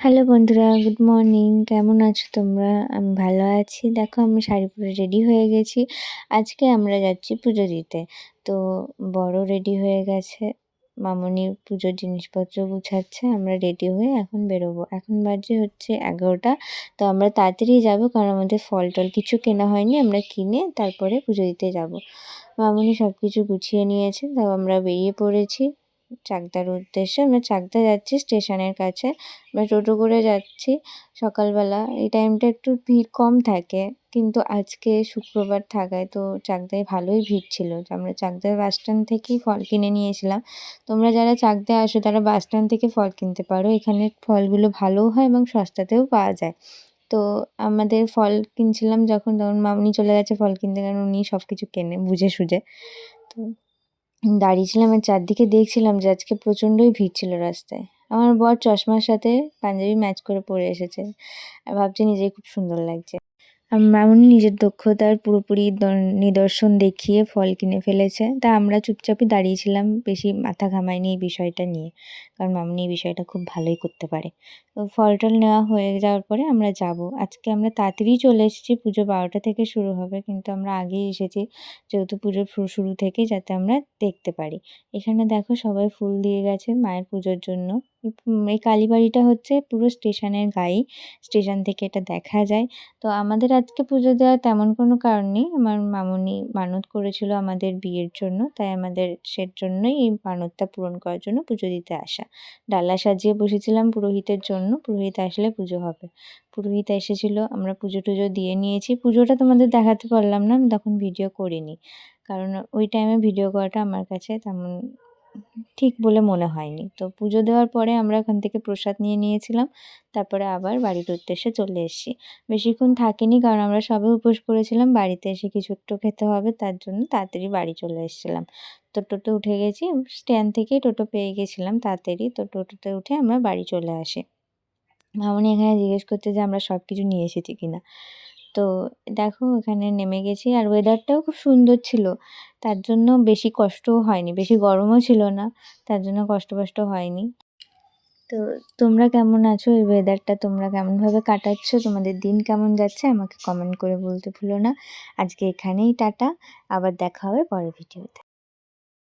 Hello বন্ধুরা, good morning. কেমন আছো তোমরা? আমি ভালো আছি। দেখো আমি শাড়ি পরে রেডি হয়ে গেছি। আজকে আমরা যাচ্ছি পুজো দিতে। তো বড় রেডি হয়ে গেছে। মামুনি পুজোর জিনিসপত্র গুছাচ্ছে। আমরা রেডি হয়ে এখন বেরোবো। এখন বাজে হচ্ছে 11টা। তো আমরা তাড়াতাড়ি যাবো কারণ আমাদের ফল-টল কিছু কেনা হয়নি। আমরা কিনে তারপরে পুজো দিতে যাবো। মামুনি সব কিছু গুছিয়ে নিয়েছে। তাও আমরা বেরিয়ে পড়েছি চাকদার উদ্দেশ্যে। আমরা চাকদা যাচ্ছি স্টেশনের কাছে। আমরা টোটো করে যাচ্ছি সকালবেলা। এই টাইমটা একটু ভিড় কম থাকে, কিন্তু আজকে শুক্রবার থাকায় তো চাকদায় ভালোই ভিড় ছিল। তো আমরা চাকদার বাসস্ট্যান্ড থেকেই ফল কিনে নিয়েছিলাম। তোমরা যারা চাকদায় আসো তারা বাসস্ট্যান্ড থেকে ফল কিনতে পারো। এখানের ফলগুলো ভালোও হয় এবং সস্তাতেও পাওয়া যায়। তো আমাদের ফল কিনছিলাম যখন, তখন মামুনি চলে গেছে ফল কিনতে, কারণ উনি সব কিছু কেনে বুঝে সুঝে। তো দাঁড়িয়েছিলাম আর চারদিকে দেখছিলাম যে আজকে প্রচণ্ডই ভিড় ছিল রাস্তায়। আমার বর চশমার সাথে পাঞ্জাবি ম্যাচ করে পরে এসেছে আর ভাবছে নিজেই খুব সুন্দর লাগছে। মামুনি নিজের দক্ষতার পুরোপুরি নিদর্শন দেখিয়ে ফল কিনে ফেলেছে। তা আমরা চুপচাপই দাঁড়িয়েছিলাম, বেশি মাথা ঘামাইনি এই বিষয়টা নিয়ে, কারণ মামুনি এই বিষয়টা খুব ভালোই করতে পারে। তো ফল-টল নেওয়া হয়ে যাওয়ার পরে আমরা যাব। আজকে আমরা তাড়াতাড়ি চলে এসেছি, পুজো 12টা থেকে শুরু হবে, কিন্তু আমরা আগেই এসেছি যেহেতু পুজোর শুরু থেকেই, যাতে আমরা দেখতে পারি। এখানে দেখো সবাই ফুল দিয়ে গেছে মায়ের পুজোর জন্য। এই কালীবাড়িটা হচ্ছে পুরো স্টেশনের গায়েই, স্টেশন থেকে এটা দেখা যায়। তো আমাদের আজকে পুজো দেওয়ার তেমন কোনো কারণ নেই। আমার মামুনি মানত করেছিল আমাদের বিয়ের জন্য, তাই আমাদের সেজন্যই এই মানতটা পূরণ করার জন্য পুজো দিতে আসা। ডালা সাজিয়ে বসেছিলাম পুরোহিতের জন্য, পুরোহিত আসলে পুজো হবে। পুরোহিত এসেছিল, আমরা পুজো-টুজো দিয়ে নিয়েছি। পুজোটা তোমাদের দেখাতে পারলাম না, আমি তখন ভিডিও করিনি, কারণ ওই টাইমে ভিডিও করাটা আমার কাছে তেমন ঠিক বলে মনে হয়নি। তো পুজো দেওয়ার পরে আমরা ওখান থেকে প্রসাদ নিয়ে নিয়েছিলাম। তারপরে আবার বাড়ির উদ্দেশ্যে চলে এসেছি। বেশিক্ষণ থাকিনি, কারণ আমরা সবে উপোস করেছিলাম। বাড়িতে এসে কিছু একটু খেতে হবে, তার জন্য তাড়াতাড়ি বাড়ি চলে এসেছিলাম। তো টোটো উঠে গেছি, স্ট্যান্ড থেকেই টোটো পেয়ে গেছিলাম তাড়াতাড়ি। তো টোটোতে উঠে আমরা বাড়ি চলে আসি। মামুনি এখানে জিজ্ঞেস করছে যে আমরা সব কিছু নিয়ে এসেছি কিনা। তো দেখো এখানে নেমে গেছি, আর ওয়েদারটাও খুব সুন্দর ছিল, তার জন্য বেশি কষ্টও হয়নি, বেশি গরমও ছিল না, তার জন্য কষ্ট হয়নি। তো তোমরা কেমন আছো? এই ওয়েদারটা তোমরা কেমনভাবে কাটাচ্ছ? তোমাদের দিন কেমন যাচ্ছে আমাকে কমেন্ট করে বলতে ভুলো না। আজকে এখানেই টাটা, আবার দেখা হবে পরের ভিডিওতে।